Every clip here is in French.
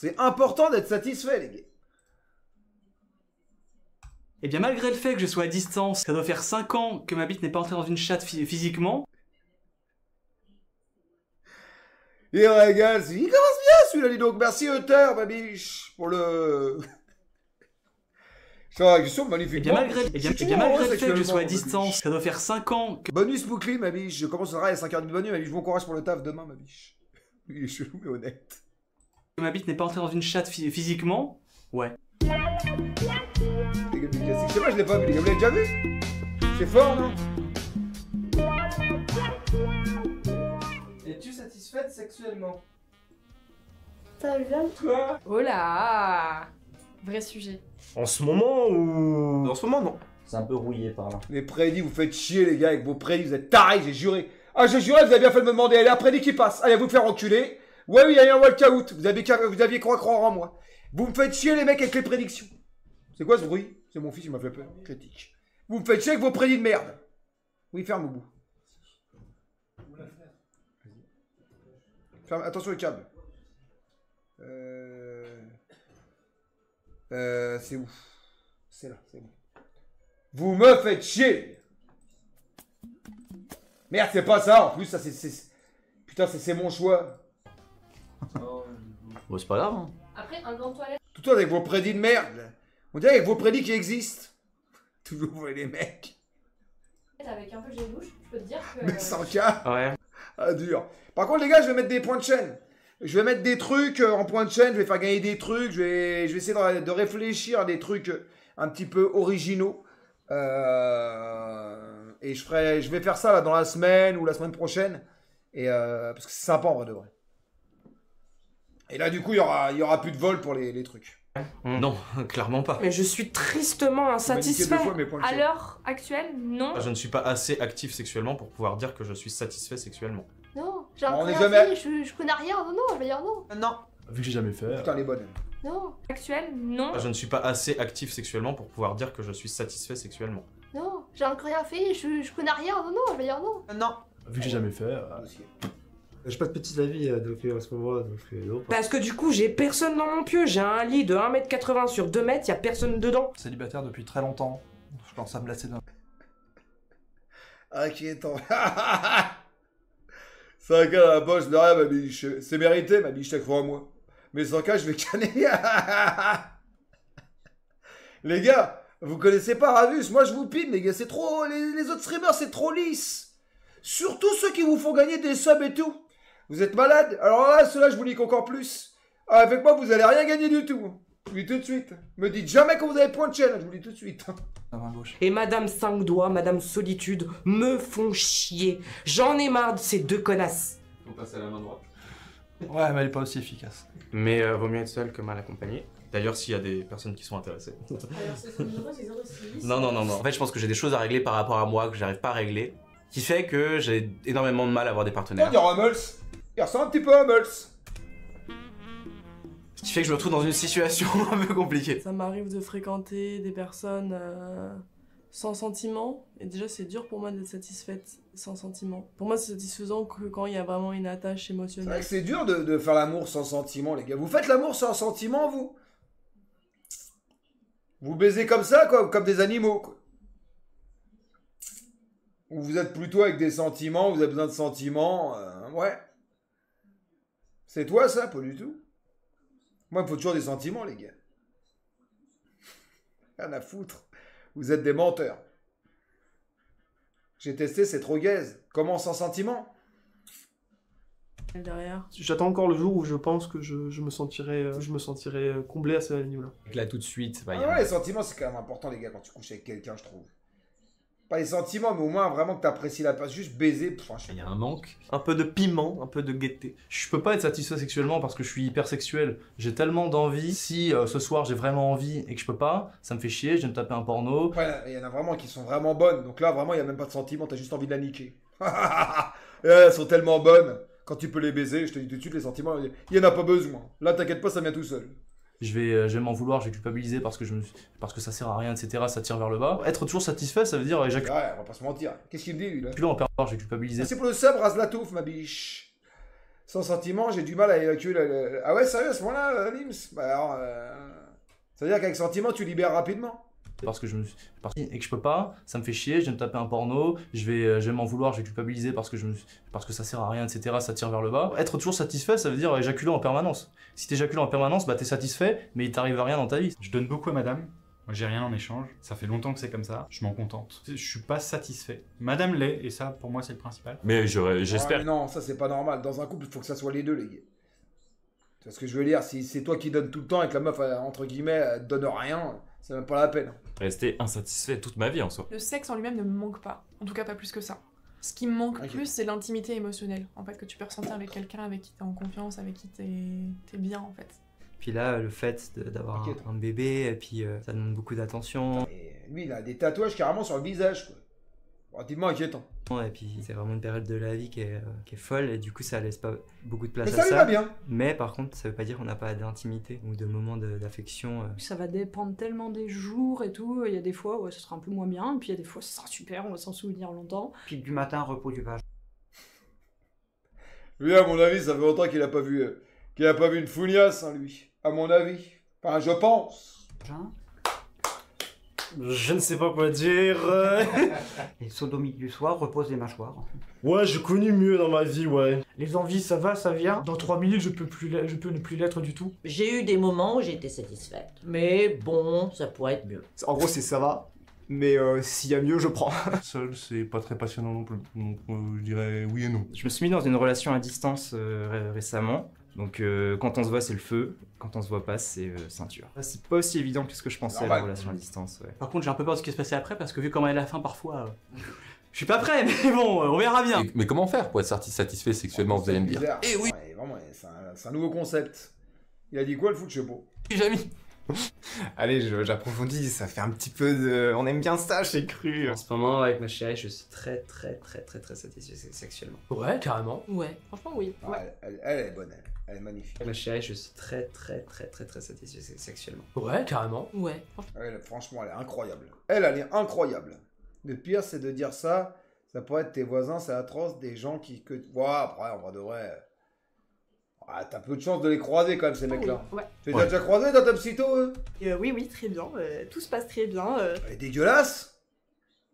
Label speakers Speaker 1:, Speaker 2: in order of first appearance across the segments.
Speaker 1: C'est important d'être satisfait, les gars.
Speaker 2: Et bien malgré le fait que je sois à distance, ça doit faire 5 ans que ma bite n'est pas entrée dans une chatte physiquement.
Speaker 1: Il régale, il commence bien celui-là, dis donc. Merci Euter, ma biche, pour le... Ça réaction magnifique.
Speaker 2: Et bien malgré le fait que je sois à distance, ça doit faire 5 ans que...
Speaker 1: Bonus bouclé, ma biche. Je commence à travailler à 5h du bonus, ma biche. Bon courage pour le taf demain, ma biche. Il est chelou, mais honnête.
Speaker 2: ma bite n'est pas entrée dans une chatte physiquement. Ouais.
Speaker 1: Les gars, je sais pas, je l'ai pas vu, les gars. Vous l'avez déjà vu? C'est fort, non?
Speaker 3: Es-tu satisfaite sexuellement?
Speaker 4: Ça vient.
Speaker 3: Quoi?
Speaker 5: Oh là! Vrai sujet.
Speaker 6: En ce moment ou...
Speaker 3: En ce moment, non.
Speaker 6: C'est un peu rouillé par là.
Speaker 1: Les prédits, vous faites chier, les gars, avec vos prédits. Vous êtes tarés, j'ai juré. Ah, j'ai juré, vous avez bien fait de me demander. Allez, un prédit qui passe. Allez, vous faire enculer. Ouais, oui, il y a eu un walkout. Vous aviez croire en moi. Vous me faites chier, les mecs, avec les prédictions. C'est quoi ce bruit? C'est mon fils, il m'a fait peur. Critique. Vous me faites chier avec vos prédits de merde. Oui, ferme au bout. Ferme, attention le câble. C'est où? C'est là, c'est bon. Vous me faites chier! Merde, c'est pas ça, en plus, ça c'est... Putain, c'est mon choix.
Speaker 6: Bon, c'est pas grave, hein.
Speaker 5: Après, un gant toilette.
Speaker 1: Tout avec vos prédits de merde. On dirait avec vos prédits qui existent. Toujours vous les mecs.
Speaker 5: Avec un peu de gel douche, je peux te dire que.
Speaker 1: Mais sans cas.
Speaker 2: Ouais.
Speaker 1: Ah, dur. Par contre, les gars, je vais mettre des points de chaîne. Je vais mettre des trucs en point de chaîne. Je vais faire gagner des trucs. Je vais essayer de réfléchir à des trucs un petit peu originaux. Et je vais faire ça là, dans la semaine ou la semaine prochaine. Et, parce que c'est sympa en vrai de vrai. Et là, du coup, il y aura plus de vol pour les trucs.
Speaker 2: Non, clairement pas.
Speaker 7: Mais je suis tristement insatisfait.
Speaker 5: À l'heure actuelle, non.
Speaker 8: Je ne suis pas assez actif sexuellement pour pouvoir dire que je suis satisfait sexuellement.
Speaker 4: Non, j'ai
Speaker 1: On est
Speaker 4: rien
Speaker 1: jamais-
Speaker 4: fait, je connais rien, non, je vais dire non.
Speaker 3: Non.
Speaker 8: Vu que j'ai jamais fait.
Speaker 1: Putain, les bonnes.
Speaker 4: Non,
Speaker 5: Actuelle, non.
Speaker 8: Je ne suis pas assez actif sexuellement pour pouvoir dire que je suis satisfait sexuellement.
Speaker 4: non, j'ai encore rien fait, je connais rien, non, je vais dire non.
Speaker 3: Non.
Speaker 8: Vu que j'ai jamais fait.
Speaker 1: Dossier.
Speaker 6: J'ai pas de petits avis donc en ce moment, donc non.
Speaker 7: Parce que du coup, j'ai personne dans mon pieu. J'ai un lit de 1m80 sur 2 mètres, y a personne dedans.
Speaker 3: Célibataire depuis très longtemps. Je pense à me lasser d'un.
Speaker 1: Inquiétant. C'est un cas à la poche de rien, ma biche. C'est mérité, ma biche, t'as cru en moi. Mais sans cas, je vais canner. Les gars, vous connaissez pas Ravus? Moi, je vous pime, les gars. C'est trop. Les autres streamers, c'est trop lisse. Surtout ceux qui vous font gagner des subs et tout. Vous êtes malades? Alors là, ceux-là, je vous nique encore plus. Ah, avec moi, vous allez rien gagner du tout. Je vous dis tout de suite. Me dites jamais que vous avez point de chaîne. Je vous dis tout de suite.
Speaker 7: Et Madame 5 doigts, Madame Solitude me font chier. J'en ai marre de ces deux connasses.
Speaker 8: Faut passer à la main droite.
Speaker 3: Ouais, mais elle est pas aussi efficace.
Speaker 2: Mais vaut mieux être seul que mal accompagné.
Speaker 8: D'ailleurs, s'il y a des personnes qui sont intéressées.
Speaker 5: Alors, c'est 06.
Speaker 2: Non. En fait, je pense que j'ai des choses à régler par rapport à moi que j'arrive pas à régler. Qui fait que j'ai énormément de mal à avoir des partenaires.
Speaker 1: On dirait Hummels. Il ressemble un petit peu à Hummels.
Speaker 2: Ce qui fait que je me retrouve dans une situation un peu compliquée.
Speaker 9: Ça m'arrive de fréquenter des personnes sans sentiment. Et déjà, c'est dur pour moi d'être satisfaite sans sentiment. Pour moi, c'est satisfaisant que quand il y a vraiment une attache
Speaker 1: C'est vrai
Speaker 9: émotionnelle.
Speaker 1: que c'est dur de faire l'amour sans sentiment, les gars. Vous faites l'amour sans sentiment, vous? Vous baisez comme ça, quoi, comme des animaux, quoi. Ou vous êtes plutôt avec des sentiments, vous avez besoin de sentiments, ouais. C'est toi, ça? Pas du tout. Moi, il me faut toujours des sentiments, les gars. Rien à foutre. Vous êtes des menteurs. J'ai testé, c'est trop gaze. Comment sans sentiment?
Speaker 9: Derrière.
Speaker 10: J'attends encore le jour où je pense que je me sentirai comblé à ce niveau-là.
Speaker 2: Là, tout de suite,
Speaker 1: Ah ouais, les sentiments, c'est quand même important, les gars, quand tu couches avec quelqu'un, je trouve. Pas les sentiments, mais au moins vraiment que t'apprécies la personne. Juste baiser, franchement.
Speaker 2: Il y a un manque. Un peu de piment, un peu de gaieté.
Speaker 10: Je peux pas être satisfait sexuellement parce que je suis hyper sexuel. J'ai tellement d'envie. Si ce soir j'ai vraiment envie et que je peux pas, ça me fait chier, je viens de taper un porno.
Speaker 1: Ouais, il y en a vraiment qui sont vraiment bonnes. Donc là, vraiment, il n'y a même pas de sentiments, t'as juste envie de la niquer. Elles sont tellement bonnes. Quand tu peux les baiser, je te dis tout de suite, les sentiments, il n'y en a pas besoin. Là, t'inquiète pas, ça vient tout seul.
Speaker 10: Je vais m'en vouloir, je vais culpabiliser parce que ça sert à rien, etc. Ça tire vers le bas. Être toujours satisfait, ça veut dire éjaculer
Speaker 1: Ouais, on va pas se mentir. Qu'est-ce qu'il me dit, lui, là?
Speaker 10: en pervers, je vais culpabiliser.
Speaker 1: Merci pour le sub, Razlatouf, ma biche. Sans sentiment, j'ai du mal à évacuer Ah ouais, sérieux, à ce moment-là, Lims? Bah alors... Ça veut dire qu'avec sentiment, tu libères rapidement.
Speaker 10: Parce que je me suis parti et que je peux pas, ça me fait chier, je vais me taper un porno, je vais m'en vouloir, je vais culpabiliser parce que ça sert à rien, etc. Ça tire vers le bas. Être toujours satisfait, ça veut dire éjaculer en permanence. Si t'éjacules en permanence, bah t'es satisfait, mais il t'arrive à rien dans ta vie.
Speaker 11: Je donne beaucoup à madame. Moi, j'ai rien en échange. Ça fait longtemps que c'est comme ça. Je m'en contente. Je suis pas satisfait. Madame l'est, et ça, pour moi, c'est le principal.
Speaker 12: Mais j'espère.
Speaker 1: Ouais, mais non, ça c'est pas normal. Dans un couple, il faut que ça soit les deux, les gars. Tu vois ce que je veux dire? Si c'est toi qui donnes tout le temps et que la meuf, entre guillemets, elle te donne rien, c'est même pas la peine.
Speaker 12: Rester insatisfait toute ma vie en soi.
Speaker 13: Le sexe en lui-même ne me manque pas. En tout cas, pas plus que ça. Ce qui me manque plus, c'est l'intimité émotionnelle. En fait, que tu peux ressentir avec quelqu'un avec qui t'es en confiance, avec qui t'es bien, en fait.
Speaker 6: Puis là, le fait d'avoir un bébé, et puis ça demande beaucoup d'attention.
Speaker 1: Et lui, il a des tatouages carrément sur le visage, quoi. Relativement inquiétant.
Speaker 6: Et puis c'est vraiment une période de la vie qui est folle, et du coup ça laisse pas beaucoup de place
Speaker 1: Mais
Speaker 6: à
Speaker 1: ça
Speaker 6: ça.
Speaker 1: lui va bien.
Speaker 6: Mais par contre, ça veut pas dire qu'on n'a pas d'intimité ou de moments d'affection.
Speaker 14: Ça va dépendre tellement des jours et tout. Il y a des fois où ça sera un peu moins bien, et puis il y a des fois ça sera super, on va s'en souvenir longtemps.
Speaker 15: Puis du matin, repos du vagin.
Speaker 1: Lui, à mon avis, ça fait longtemps qu'il a pas vu une fougnasse, hein, lui. À mon avis. Enfin, je pense.
Speaker 15: Je ne sais pas quoi dire. Les sodomites du soir reposent les mâchoires.
Speaker 16: Ouais, j'ai connu mieux dans ma vie, ouais.
Speaker 15: Les envies, ça va, ça vient.
Speaker 17: Dans 3 minutes, je peux ne plus l'être du tout.
Speaker 18: J'ai eu des moments où j'ai été satisfaite. Mais bon, ça pourrait être mieux.
Speaker 19: En gros, c'est ça va. Mais s'il y a mieux, je prends.
Speaker 10: Seul, c'est pas très passionnant non plus. Donc je dirais oui et non.
Speaker 6: Je me suis mis dans une relation à distance récemment. Donc quand on se voit, c'est le feu. Quand on se voit pas, c'est ceinture. C'est pas aussi évident que ce que je pensais, la relation à distance. Ouais.
Speaker 17: Par contre, j'ai un peu peur de ce qui va se passer après, parce que vu comment elle est la fin parfois... Je suis pas prêt, mais bon, on verra bien.
Speaker 12: Mais comment faire pour être satisfait sexuellement, vous allez me dire?
Speaker 1: Eh oui. Ouais, vraiment, c'est un nouveau concept. Il a dit quoi, le foot, je sais pas.
Speaker 17: Jamais.
Speaker 19: Allez, j'approfondis, ça fait un petit peu de... On aime bien ça, j'ai cru.
Speaker 6: En ce moment, avec ma chérie, je suis très satisfait sexuellement.
Speaker 17: Ouais, carrément.
Speaker 13: Ouais, franchement, oui.
Speaker 1: Ouais. Elle est bonne, elle est magnifique.
Speaker 6: Avec ma chérie, je suis très satisfait sexuellement.
Speaker 17: Ouais, carrément.
Speaker 13: Ouais.
Speaker 1: Franchement, elle est incroyable. Elle est incroyable. Le pire, c'est de dire ça. Ça pourrait être tes voisins, c'est atroce, des gens qui... après, en vrai de vrai... t'as peu de chance de les croiser quand même, ces mecs-là.
Speaker 14: Ouais.
Speaker 1: Tu les as déjà croisés dans ta psycho, eux?
Speaker 14: Oui, très bien. Tout se passe très bien.
Speaker 1: Elle est dégueulasse.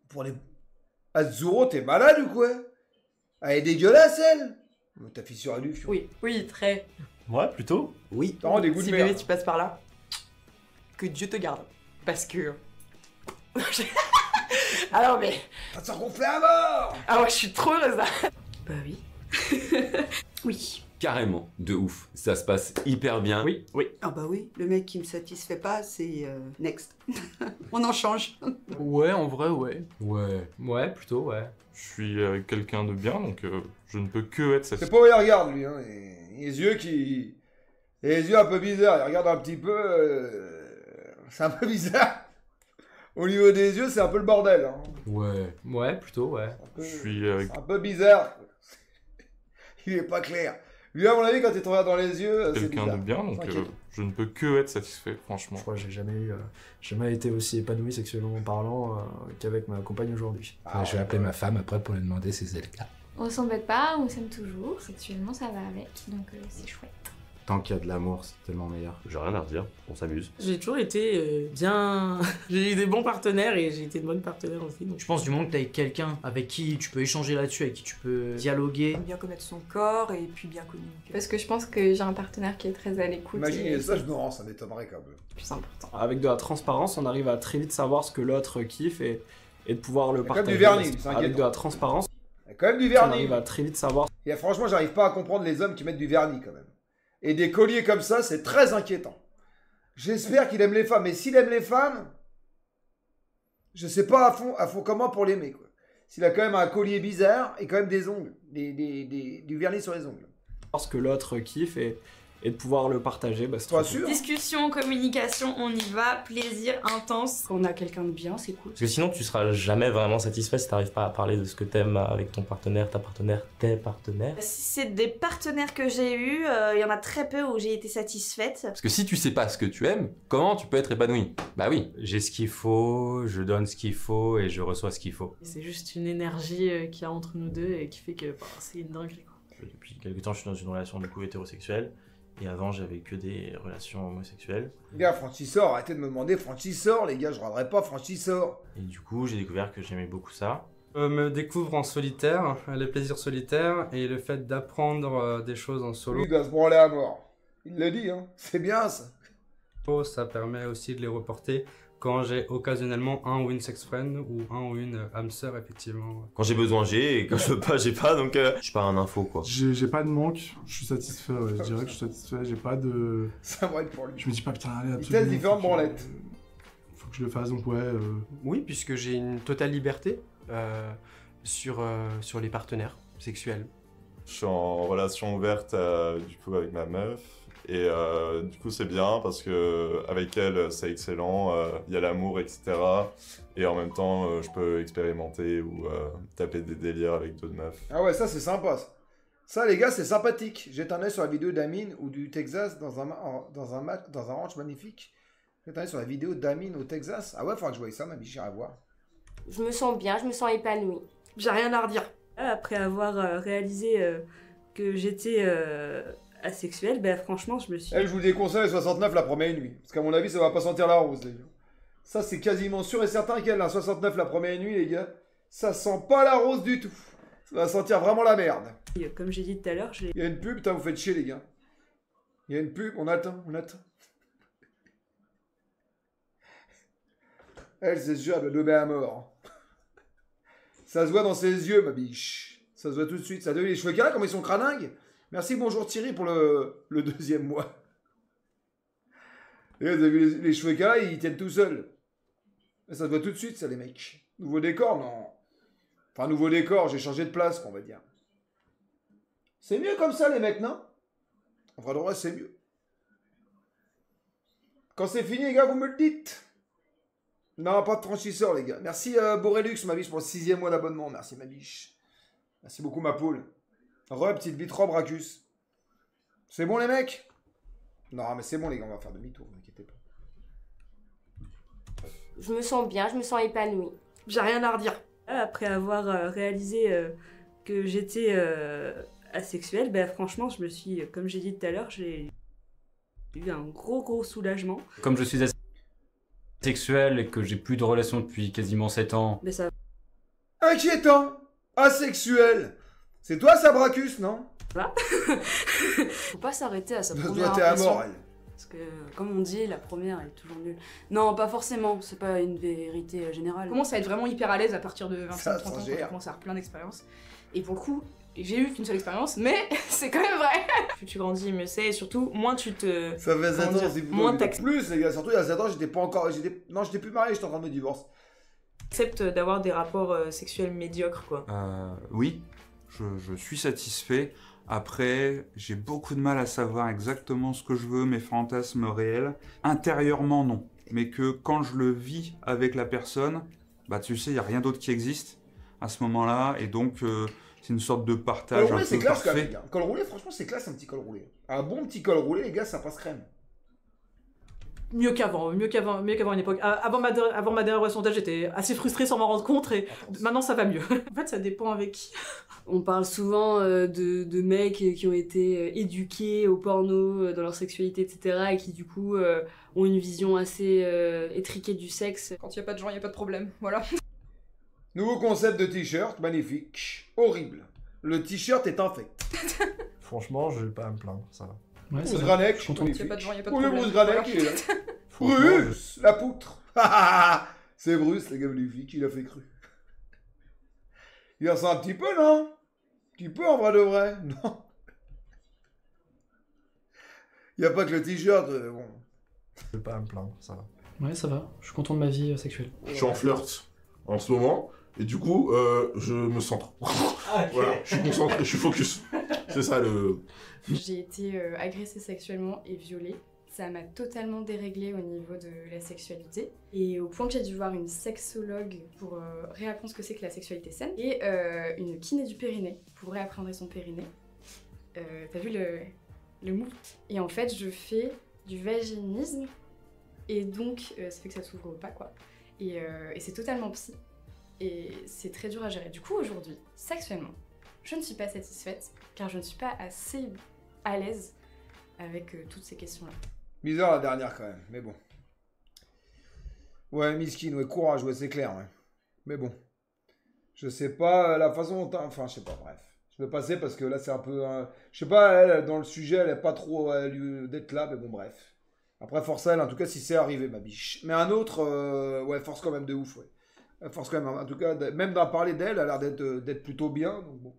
Speaker 1: Pour les... Azuro, t'es malade ou quoi? Elle est dégueulasse, elle. Ta fissure à lui,
Speaker 13: Oui, très.
Speaker 16: Ouais, plutôt.
Speaker 6: Oui.
Speaker 1: T'as des goûts de
Speaker 13: Si
Speaker 1: merde.
Speaker 13: bébé, tu passes par là, que Dieu te garde. Parce que... Alors mais...
Speaker 1: Ça te sent gonfler à mort.
Speaker 13: Ah ouais, je suis trop heureuse là.
Speaker 14: Bah oui. Oui.
Speaker 12: Carrément, de ouf. Ça se passe hyper bien.
Speaker 17: Oui.
Speaker 20: Ah bah oui, le mec qui me satisfait pas, c'est next. On en change.
Speaker 17: Ouais, en vrai, ouais.
Speaker 8: Ouais,
Speaker 17: plutôt, ouais.
Speaker 8: Je suis avec quelqu'un de bien, donc je ne peux que être satisfait.
Speaker 1: C'est pas où il regarde, lui. Hein. Les yeux qui... Les yeux un peu bizarres. Il regarde un petit peu... C'est un peu bizarre. Au niveau des yeux, c'est un peu le bordel. Hein.
Speaker 17: Ouais, plutôt, ouais.
Speaker 1: C'est un peu bizarre. Il est pas clair. Lui, à mon avis, quand il te regarde dans les yeux, c'est
Speaker 8: Quelqu'un
Speaker 1: bizarre.
Speaker 8: de bien, donc je ne peux que être satisfait, franchement.
Speaker 3: Je crois que j'ai jamais été aussi épanoui sexuellement parlant qu'avec ma compagne aujourd'hui.
Speaker 21: Je vais appeler ma femme après pour lui demander si c'est le cas.
Speaker 5: On s'embête pas, on s'aime toujours, sexuellement ça va avec, donc c'est chouette.
Speaker 21: Tant qu'il y a de l'amour, c'est tellement meilleur.
Speaker 12: J'ai rien à redire, on s'amuse.
Speaker 9: J'ai toujours été bien... J'ai eu des bons partenaires et j'ai été de bonnes partenaires aussi. Donc...
Speaker 17: Je pense du moment que t'es avec quelqu'un avec qui tu peux échanger là-dessus, avec qui tu peux dialoguer.
Speaker 20: Bien connaître son corps et puis bien communiquer.
Speaker 4: Parce que je pense que j'ai un partenaire qui est très à l'écoute.
Speaker 1: Imaginez ça, ça m'étonnerait quand même.
Speaker 4: C'est plus important.
Speaker 3: Avec de la transparence, on arrive à très vite savoir ce que l'autre kiffe et de pouvoir le partager.
Speaker 1: Comme du vernis, c'est
Speaker 3: avec de la transparence,
Speaker 1: Il y a quand même du vernis.
Speaker 3: on arrive à très vite savoir.
Speaker 1: Et franchement, j'arrive pas à comprendre les hommes qui mettent du vernis quand même. Et des colliers comme ça, c'est très inquiétant. J'espère qu'il aime les femmes. Mais s'il aime les femmes, je sais pas à fond comment pour l'aimer, quoi. S'il a quand même un collier bizarre et quand même des ongles, du vernis sur les ongles.
Speaker 3: Ce que l'autre kiffe et de pouvoir le partager, c'est
Speaker 1: Toi
Speaker 3: trop
Speaker 1: sûr.
Speaker 13: Discussion, communication, on y va, plaisir intense.
Speaker 14: Quand on a quelqu'un de bien, c'est cool.
Speaker 2: Parce que sinon, tu seras jamais vraiment satisfait si t'arrives pas à parler de ce que t'aimes avec ton partenaire, ta partenaire, tes partenaires.
Speaker 22: Si c'est des partenaires que j'ai eus, il y en a très peu où j'ai été satisfaite.
Speaker 12: Parce que si tu sais pas ce que tu aimes, comment tu peux être épanoui? Bah oui.
Speaker 2: J'ai ce qu'il faut, je donne ce qu'il faut et je reçois ce qu'il faut.
Speaker 9: C'est juste une énergie qu'il y a entre nous deux et qui fait que c'est une dinguerie, quoi.
Speaker 6: Depuis quelques temps, je suis dans une relation du coup hétérosexuelle. Et avant, j'avais que des relations homosexuelles.
Speaker 1: Les gars, Franchisor, arrêtez de me demander Franchisor, les gars, je regarderai pas Franchisor.
Speaker 6: Et du coup, j'ai découvert que j'aimais beaucoup ça.
Speaker 3: Me découvre en solitaire, les plaisirs solitaires et le fait d'apprendre des choses en solo.
Speaker 1: Lui, il doit se branler à mort. Il l'a dit, hein. C'est bien ça.
Speaker 3: Ça permet aussi de les reporter quand j'ai occasionnellement un ou une sex friend ou un ou une âme sœur, effectivement.
Speaker 2: Quand j'ai besoin, j'ai, et quand je veux pas, j'ai pas, donc je suis pas un info, quoi.
Speaker 7: J'ai pas de manque, je suis satisfait, ouais. Je dirais que je suis satisfait, j'ai pas de...
Speaker 1: Ça va être pour lui.
Speaker 7: Je me dis pas, putain, allez,
Speaker 1: Il
Speaker 7: absolument...
Speaker 1: teste différentes branlettes.
Speaker 7: Faut que je le fasse, donc ouais...
Speaker 11: Oui, puisque j'ai une totale liberté sur les partenaires sexuels.
Speaker 23: Je suis en relation ouverte du coup avec ma meuf. Et du coup c'est bien parce que avec elle c'est excellent, il y a l'amour etc. Et en même temps je peux expérimenter ou taper des délires avec d'autres meufs.
Speaker 1: Ah ouais, ça c'est sympa ça. Ça les gars c'est sympathique. Jette un œil sur la vidéo d'Amine ou du Texas dans un ranch magnifique. Jette un œil sur la vidéo d'Amine au Texas. Ah ouais, faudra que je voie ça, ma biche, j'irai voir.
Speaker 22: Je me sens bien, je me sens épanouie.
Speaker 14: J'ai rien à redire. Après avoir réalisé que j'étais asexuelle, ben franchement, je me suis...
Speaker 1: Elle, je vous déconseille 69 la première nuit. Parce qu'à mon avis, ça va pas sentir la rose, les gars. Ça, c'est quasiment sûr et certain qu'elle, 69 la première nuit, les gars, ça sent pas la rose du tout. Ça va sentir vraiment la merde.
Speaker 14: Comme j'ai dit tout à l'heure,
Speaker 1: Il y a une pub, putain, vous faites chier, les gars. Il y a une pub, on attend. Elle, c'est sûr, elle va dober à mort. Ça se voit dans ses yeux, ma biche. Ça se voit tout de suite. Ça a donné les cheveux carrés, comme ils sont craningues. Merci, bonjour Thierry pour le deuxième mois. Et vous avez vu les cheveux carrés, ils tiennent tout seuls. Ça se voit tout de suite, ça, les mecs. Nouveau décor, non. Enfin, nouveau décor, j'ai changé de place, on va dire. C'est mieux comme ça, les mecs, non? En vrai de vrai, c'est mieux. Quand c'est fini, les gars, vous me le dites. Non, pas de franchisseur, les gars. Merci Borelux, ma biche, pour le 6e mois d'abonnement. Merci, ma biche. Merci beaucoup, ma poule. Petite bite, Bracus. C'est bon, les mecs? Non, mais c'est bon, les gars, on va faire demi-tour, ne vous inquiétez pas.
Speaker 22: Je me sens bien, je me sens épanouie.
Speaker 14: J'ai rien à redire. Après avoir réalisé que j'étais asexuelle, ben franchement, je me suis, comme j'ai dit tout à l'heure, j'ai eu un gros soulagement.
Speaker 24: Comme je suis asexuel et que j'ai plus de relations depuis quasiment 7 ans.
Speaker 14: Mais ça...
Speaker 1: Inquiétant. Asexuel. C'est toi, ça, Bracus, non?
Speaker 14: Faut pas s'arrêter à sa première
Speaker 1: Toi, t'es à
Speaker 14: impression.
Speaker 1: mort, elle.
Speaker 14: Parce que, comme on dit, la première est toujours nulle. Non, pas forcément, c'est pas une vérité générale.
Speaker 13: On commence à être vraiment hyper à l'aise à partir de 25-30
Speaker 1: Ça
Speaker 13: ans, quand on
Speaker 1: gère.
Speaker 13: commence à avoir plein d'expériences. Et pour le coup, j'ai eu qu'une seule expérience, mais c'est quand même vrai. Plus tu grandis, mieux c'est, et surtout, moins tu te...
Speaker 1: Ça fait 7
Speaker 13: comment
Speaker 1: ans,
Speaker 13: dire,
Speaker 1: c'est
Speaker 13: moins
Speaker 1: plus, les gars. Surtout, il y a 7 ans, j'étais pas encore... Non, j'étais plus marié, j'étais en train de me divorcer.
Speaker 13: t'acceptes d'avoir des rapports sexuels médiocres, quoi.
Speaker 25: Oui, je suis satisfait. Après, j'ai beaucoup de mal à savoir exactement ce que je veux, mes fantasmes réels. Intérieurement, non. Mais que quand je le vis avec la personne, bah tu sais, il n'y a rien d'autre qui existe à ce moment-là. Et donc, c'est une sorte de partage
Speaker 1: Col roulé,
Speaker 25: un
Speaker 1: c'est
Speaker 25: peu
Speaker 1: classe quand
Speaker 25: parfait.
Speaker 1: même, les gars. Col roulé, franchement, c'est classe un petit col roulé. Un bon petit col roulé, les gars, ça passe crème.
Speaker 14: Mieux qu'avant une époque. Avant ma dernière relation d'âge, j'étais assez frustrée sans m'en rendre compte et maintenant ça va mieux.
Speaker 13: En fait, ça dépend avec qui.
Speaker 14: On parle souvent de mecs qui ont été éduqués au porno, dans leur sexualité, etc. et qui du coup ont une vision assez étriquée du sexe.
Speaker 13: Quand il n'y a pas de gens, il n'y a pas de problème. Voilà.
Speaker 1: Nouveau concept de t-shirt, magnifique. Horrible. Le t-shirt est infect.
Speaker 3: Franchement, je vais pas à me plaindre, ça va.
Speaker 1: Ouais, Bruce Granek,
Speaker 3: je suis content.
Speaker 1: magnifique.
Speaker 13: Il y a pas de gens, il y a pas de
Speaker 1: Oui,
Speaker 13: problème.
Speaker 1: Bruce Granek,
Speaker 13: Voilà.
Speaker 1: il est là. Bruce, la poutre. C'est Bruce, les gars, magnifique, il a fait cru. Il ressemble un petit peu, non? Un petit peu, en vrai de vrai. Non. Il n'y a pas que le t-shirt, bon.
Speaker 3: Je vais pas à me plaindre, ça va.
Speaker 11: Ouais, ça va. Je suis content de ma vie sexuelle.
Speaker 26: Je suis en flirt en ce moment, et du coup, je me centre. Voilà, je suis concentré, je suis focus. C'est ça le...
Speaker 5: J'ai été agressée sexuellement et violée. Ça m'a totalement déréglée au niveau de la sexualité. Et au point que j'ai dû voir une sexologue pour réapprendre ce que c'est que la sexualité saine. Et une kiné du périnée pour réapprendre son périnée. T'as vu le move? Et en fait, je fais du vaginisme. Et donc, ça fait que ça s'ouvre pas, quoi. Et c'est totalement psy. Et c'est très dur à gérer. Du coup, aujourd'hui, sexuellement, Je ne suis pas satisfaite car je ne suis pas assez à l'aise avec toutes ces questions-là.
Speaker 1: Bizarre la dernière quand même, mais bon. Ouais, miskin, ouais, courage, ouais, c'est clair, ouais. Mais bon. Je sais pas la façon dont enfin, je sais pas, bref. Je vais passer parce que là, c'est un peu... je sais pas, elle, dans le sujet, elle est pas trop à lieu d'être là, mais bon, bref. Après, force à elle, en tout cas, si c'est arrivé, ma biche. Mais un autre, ouais, force quand même de ouf, ouais. Force quand même, en tout cas, même d'en parler d'elle, elle a l'air d'être plutôt bien, donc bon.